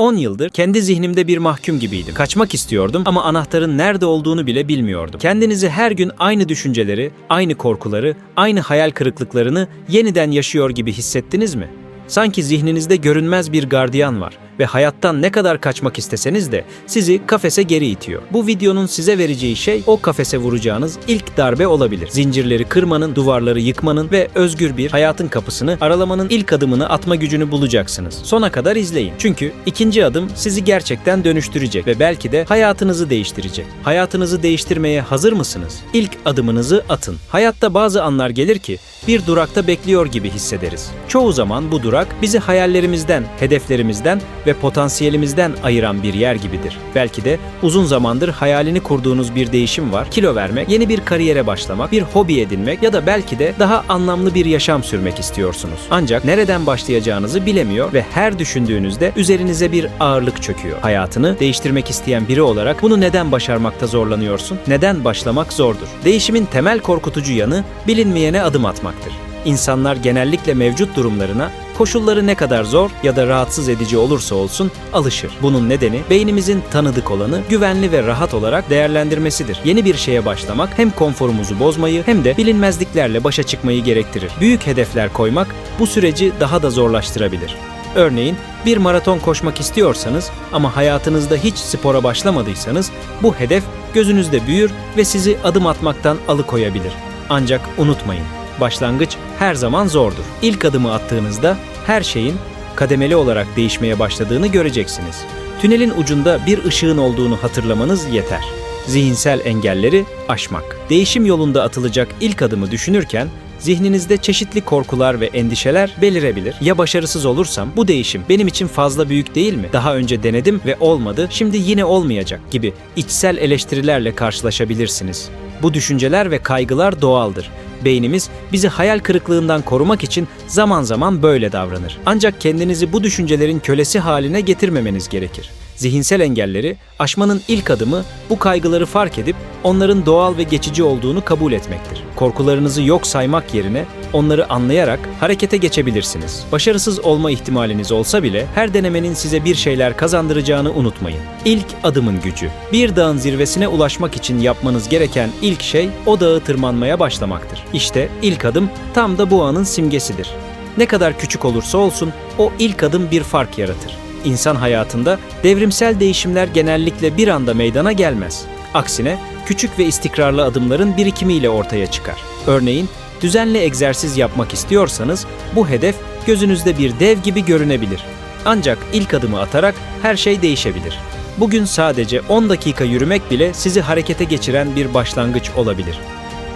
10 yıldır kendi zihnimde bir mahkum gibiydim. Kaçmak istiyordum ama anahtarın nerede olduğunu bile bilmiyordum. Kendinizi her gün aynı düşünceleri, aynı korkuları, aynı hayal kırıklıklarını yeniden yaşıyor gibi hissettiniz mi? Sanki zihninizde görünmez bir gardiyan var ve hayattan ne kadar kaçmak isteseniz de sizi kafese geri itiyor. Bu videonun size vereceği şey o kafese vuracağınız ilk darbe olabilir. Zincirleri kırmanın, duvarları yıkmanın ve özgür bir hayatın kapısını aralamanın ilk adımını atma gücünü bulacaksınız. Sona kadar izleyin. Çünkü ikinci adım sizi gerçekten dönüştürecek ve belki de hayatınızı değiştirecek. Hayatınızı değiştirmeye hazır mısınız? İlk adımınızı atın. Hayatta bazı anlar gelir ki bir durakta bekliyor gibi hissederiz. Çoğu zaman bu durak bizi hayallerimizden, hedeflerimizden ve potansiyelimizden ayıran bir yer gibidir. Belki de uzun zamandır hayalini kurduğunuz bir değişim var. Kilo vermek, yeni bir kariyere başlamak, bir hobi edinmek ya da belki de daha anlamlı bir yaşam sürmek istiyorsunuz. Ancak nereden başlayacağınızı bilemiyor ve her düşündüğünüzde üzerinize bir ağırlık çöküyor. Hayatını değiştirmek isteyen biri olarak bunu neden başarmakta zorlanıyorsun? Neden başlamak zordur? Değişimin temel korkutucu yanı bilinmeyene adım atmaktır. İnsanlar genellikle mevcut durumlarına, koşulları ne kadar zor ya da rahatsız edici olursa olsun alışır. Bunun nedeni beynimizin tanıdık olanı güvenli ve rahat olarak değerlendirmesidir. Yeni bir şeye başlamak hem konforumuzu bozmayı hem de bilinmezliklerle başa çıkmayı gerektirir. Büyük hedefler koymak bu süreci daha da zorlaştırabilir. Örneğin bir maraton koşmak istiyorsanız ama hayatınızda hiç spora başlamadıysanız bu hedef gözünüzde büyür ve sizi adım atmaktan alıkoyabilir. Ancak unutmayın, başlangıç her zaman zordur. İlk adımı attığınızda her şeyin kademeli olarak değişmeye başladığını göreceksiniz. Tünelin ucunda bir ışığın olduğunu hatırlamanız yeter. Zihinsel engelleri aşmak. Değişim yolunda atılacak ilk adımı düşünürken zihninizde çeşitli korkular ve endişeler belirebilir. Ya başarısız olursam, bu değişim benim için fazla büyük değil mi? Daha önce denedim ve olmadı, şimdi yine olmayacak gibi içsel eleştirilerle karşılaşabilirsiniz. Bu düşünceler ve kaygılar doğaldır. Beynimiz bizi hayal kırıklığından korumak için zaman zaman böyle davranır. Ancak kendinizi bu düşüncelerin kölesi haline getirmemeniz gerekir. Zihinsel engelleri aşmanın ilk adımı bu kaygıları fark edip onların doğal ve geçici olduğunu kabul etmektir. Korkularınızı yok saymak yerine onları anlayarak harekete geçebilirsiniz. Başarısız olma ihtimaliniz olsa bile her denemenin size bir şeyler kazandıracağını unutmayın. İlk adımın gücü. Bir dağın zirvesine ulaşmak için yapmanız gereken ilk şey o dağı tırmanmaya başlamaktır. İşte ilk adım tam da bu anın simgesidir. Ne kadar küçük olursa olsun o ilk adım bir fark yaratır. İnsan hayatında devrimsel değişimler genellikle bir anda meydana gelmez. Aksine küçük ve istikrarlı adımların birikimiyle ortaya çıkar. Örneğin düzenli egzersiz yapmak istiyorsanız bu hedef gözünüzde bir dev gibi görünebilir. Ancak ilk adımı atarak her şey değişebilir. Bugün sadece 10 dakika yürümek bile sizi harekete geçiren bir başlangıç olabilir.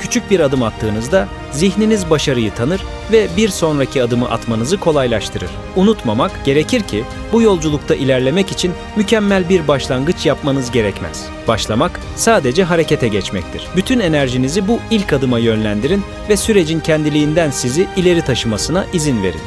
Küçük bir adım attığınızda zihniniz başarıyı tanır ve bir sonraki adımı atmanızı kolaylaştırır. Unutmamak gerekir ki bu yolculukta ilerlemek için mükemmel bir başlangıç yapmanız gerekmez. Başlamak sadece harekete geçmektir. Bütün enerjinizi bu ilk adıma yönlendirin ve sürecin kendiliğinden sizi ileri taşımasına izin verin.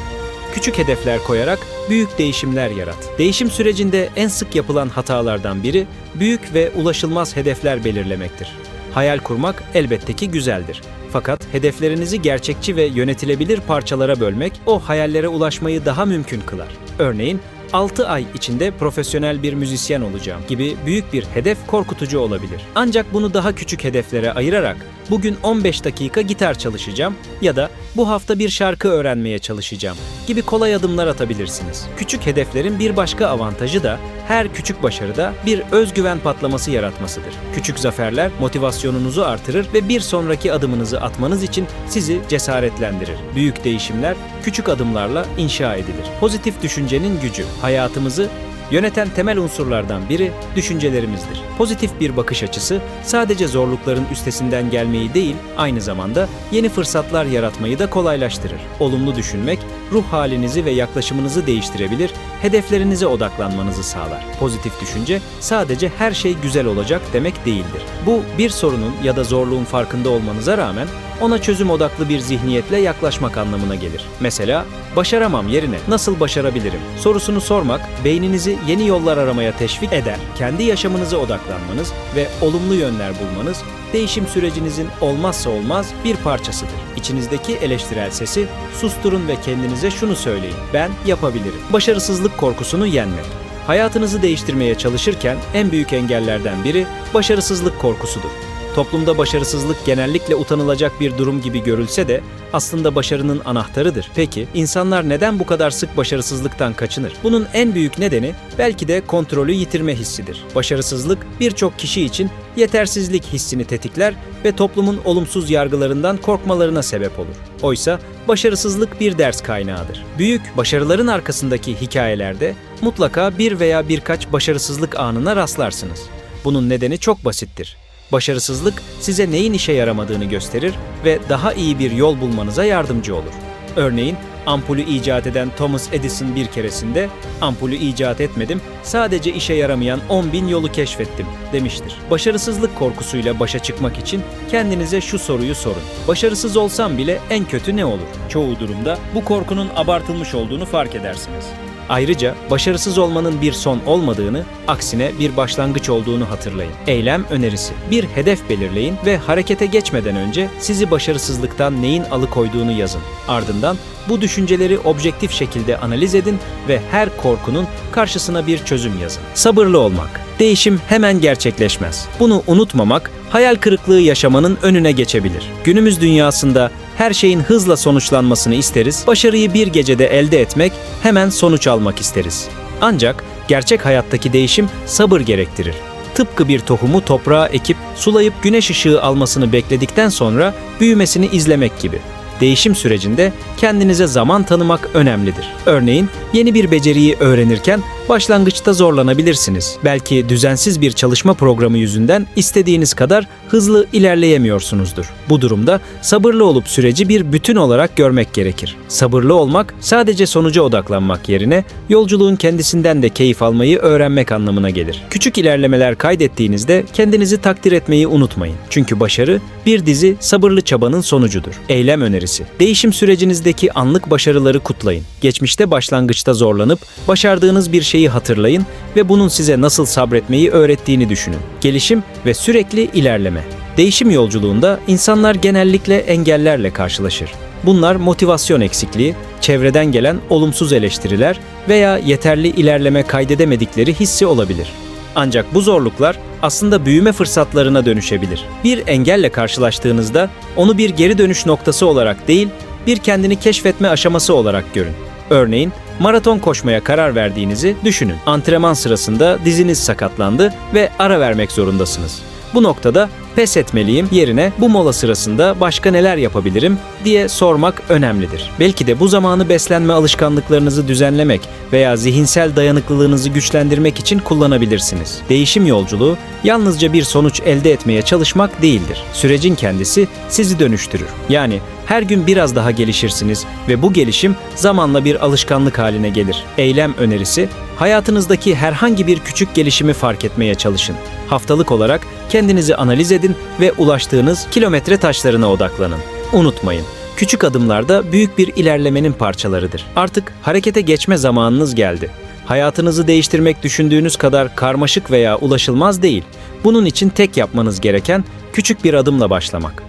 Küçük hedefler koyarak büyük değişimler yarat. Değişim sürecinde en sık yapılan hatalardan biri büyük ve ulaşılmaz hedefler belirlemektir. Hayal kurmak elbette ki güzeldir. Fakat hedeflerinizi gerçekçi ve yönetilebilir parçalara bölmek o hayallere ulaşmayı daha mümkün kılar. Örneğin 6 ay içinde profesyonel bir müzisyen olacağım gibi büyük bir hedef korkutucu olabilir. Ancak bunu daha küçük hedeflere ayırarak bugün 15 dakika gitar çalışacağım ya da bu hafta bir şarkı öğrenmeye çalışacağım gibi kolay adımlar atabilirsiniz. Küçük hedeflerin bir başka avantajı da her küçük başarıda bir özgüven patlaması yaratmasıdır. Küçük zaferler motivasyonunuzu artırır ve bir sonraki adımınızı atmanız için sizi cesaretlendirir. Büyük değişimler küçük adımlarla inşa edilir. Pozitif düşüncenin gücü. Hayatımızı yöneten temel unsurlardan biri düşüncelerimizdir. Pozitif bir bakış açısı sadece zorlukların üstesinden gelmeyi değil, aynı zamanda yeni fırsatlar yaratmayı da kolaylaştırır. Olumlu düşünmek, ruh halinizi ve yaklaşımınızı değiştirebilir, hedeflerinize odaklanmanızı sağlar. Pozitif düşünce sadece her şey güzel olacak demek değildir. Bu bir sorunun ya da zorluğun farkında olmanıza rağmen ona çözüm odaklı bir zihniyetle yaklaşmak anlamına gelir. Mesela, başaramam yerine nasıl başarabilirim sorusunu sormak, beyninizi yeni yollar aramaya teşvik eder. Kendi yaşamınıza odaklanmanız ve olumlu yönler bulmanız, değişim sürecinizin olmazsa olmaz bir parçasıdır. İçinizdeki eleştirel sesi susturun ve kendinize şunu söyleyin: ben yapabilirim. Başarısızlık korkusunu yenmek. Hayatınızı değiştirmeye çalışırken en büyük engellerden biri başarısızlık korkusudur. Toplumda başarısızlık genellikle utanılacak bir durum gibi görülse de aslında başarının anahtarıdır. Peki insanlar neden bu kadar sık başarısızlıktan kaçınır? Bunun en büyük nedeni belki de kontrolü yitirme hissidir. Başarısızlık birçok kişi için yetersizlik hissini tetikler ve toplumun olumsuz yargılarından korkmalarına sebep olur. Oysa başarısızlık bir ders kaynağıdır. Büyük başarıların arkasındaki hikayelerde mutlaka bir veya birkaç başarısızlık anına rastlarsınız. Bunun nedeni çok basittir. Başarısızlık size neyin işe yaramadığını gösterir ve daha iyi bir yol bulmanıza yardımcı olur. Örneğin ampulü icat eden Thomas Edison bir keresinde "Ampulü icat etmedim, sadece işe yaramayan 10.000 yolu keşfettim" demiştir. Başarısızlık korkusuyla başa çıkmak için kendinize şu soruyu sorun. Başarısız olsam bile en kötü ne olur? Çoğu durumda bu korkunun abartılmış olduğunu fark edersiniz. Ayrıca başarısız olmanın bir son olmadığını, aksine bir başlangıç olduğunu hatırlayın. Eylem önerisi. Bir hedef belirleyin ve harekete geçmeden önce sizi başarısızlıktan neyin alıkoyduğunu yazın. Ardından bu düşünceleri objektif şekilde analiz edin ve her korkunun karşısına bir çözüm yazın. Sabırlı olmak. Değişim hemen gerçekleşmez. Bunu unutmamak, hayal kırıklığı yaşamanın önüne geçebilir. Günümüz dünyasında her şeyin hızla sonuçlanmasını isteriz, başarıyı bir gecede elde etmek, hemen sonuç almak isteriz. Ancak gerçek hayattaki değişim sabır gerektirir. Tıpkı bir tohumu toprağa ekip, sulayıp güneş ışığı almasını bekledikten sonra büyümesini izlemek gibi. Değişim sürecinde kendinize zaman tanımak önemlidir. Örneğin yeni bir beceriyi öğrenirken başlangıçta zorlanabilirsiniz. Belki düzensiz bir çalışma programı yüzünden istediğiniz kadar hızlı ilerleyemiyorsunuzdur. Bu durumda sabırlı olup süreci bir bütün olarak görmek gerekir. Sabırlı olmak sadece sonuca odaklanmak yerine yolculuğun kendisinden de keyif almayı öğrenmek anlamına gelir. Küçük ilerlemeler kaydettiğinizde kendinizi takdir etmeyi unutmayın. Çünkü başarı bir dizi sabırlı çabanın sonucudur. Eylem önerisi. Değişim sürecinizdeki anlık başarıları kutlayın. Geçmişte başlangıçta zorlanıp başardığınız bir şeyi hatırlayın ve bunun size nasıl sabretmeyi öğrettiğini düşünün. Gelişim ve sürekli ilerleme. Değişim yolculuğunda insanlar genellikle engellerle karşılaşır. Bunlar motivasyon eksikliği, çevreden gelen olumsuz eleştiriler veya yeterli ilerleme kaydedemedikleri hissi olabilir. Ancak bu zorluklar aslında büyüme fırsatlarına dönüşebilir. Bir engelle karşılaştığınızda onu bir geri dönüş noktası olarak değil, bir kendini keşfetme aşaması olarak görün. Örneğin maraton koşmaya karar verdiğinizi düşünün. Antrenman sırasında diziniz sakatlandı ve ara vermek zorundasınız. Bu noktada pes etmeliyim yerine bu mola sırasında başka neler yapabilirim diye sormak önemlidir. Belki de bu zamanı beslenme alışkanlıklarınızı düzenlemek veya zihinsel dayanıklılığınızı güçlendirmek için kullanabilirsiniz. Değişim yolculuğu yalnızca bir sonuç elde etmeye çalışmak değildir. Sürecin kendisi sizi dönüştürür. Yani her gün biraz daha gelişirsiniz ve bu gelişim zamanla bir alışkanlık haline gelir. Eylem önerisi, hayatınızdaki herhangi bir küçük gelişimi fark etmeye çalışın. Haftalık olarak kendinizi analiz edin ve ulaştığınız kilometre taşlarına odaklanın. Unutmayın, küçük adımlar da büyük bir ilerlemenin parçalarıdır. Artık harekete geçme zamanınız geldi. Hayatınızı değiştirmek düşündüğünüz kadar karmaşık veya ulaşılmaz değil. Bunun için tek yapmanız gereken küçük bir adımla başlamak.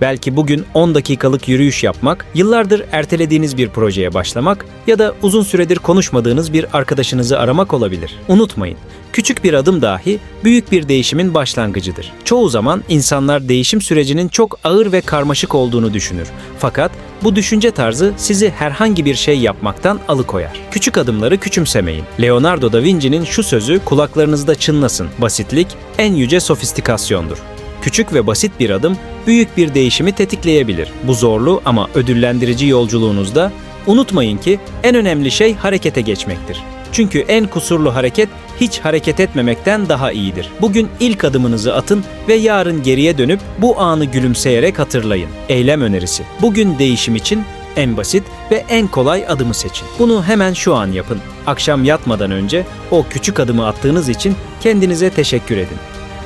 Belki bugün 10 dakikalık yürüyüş yapmak, yıllardır ertelediğiniz bir projeye başlamak ya da uzun süredir konuşmadığınız bir arkadaşınızı aramak olabilir. Unutmayın, küçük bir adım dahi büyük bir değişimin başlangıcıdır. Çoğu zaman insanlar değişim sürecinin çok ağır ve karmaşık olduğunu düşünür. Fakat bu düşünce tarzı sizi herhangi bir şey yapmaktan alıkoyar. Küçük adımları küçümsemeyin. Leonardo da Vinci'nin şu sözü kulaklarınızda çınlasın: basitlik en yüce sofistikasyondur. Küçük ve basit bir adım büyük bir değişimi tetikleyebilir. Bu zorlu ama ödüllendirici yolculuğunuzda unutmayın ki en önemli şey harekete geçmektir. Çünkü en kusurlu hareket hiç hareket etmemekten daha iyidir. Bugün ilk adımınızı atın ve yarın geriye dönüp bu anı gülümseyerek hatırlayın. Eylem önerisi. Bugün değişim için en basit ve en kolay adımı seçin. Bunu hemen şu an yapın. Akşam yatmadan önce o küçük adımı attığınız için kendinize teşekkür edin.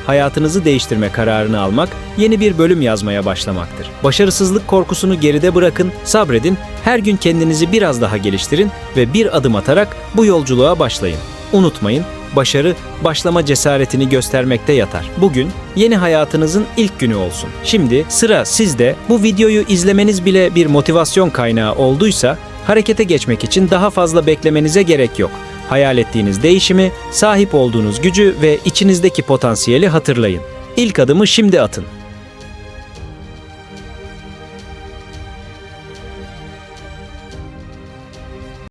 Hayatınızı değiştirme kararını almak, yeni bir bölüm yazmaya başlamaktır. Başarısızlık korkusunu geride bırakın, sabredin, her gün kendinizi biraz daha geliştirin ve bir adım atarak bu yolculuğa başlayın. Unutmayın, başarı, başlama cesaretini göstermekte yatar. Bugün yeni hayatınızın ilk günü olsun. Şimdi sıra sizde. Bu videoyu izlemeniz bile bir motivasyon kaynağı olduysa, harekete geçmek için daha fazla beklemenize gerek yok. Hayal ettiğiniz değişimi, sahip olduğunuz gücü ve içinizdeki potansiyeli hatırlayın. İlk adımı şimdi atın.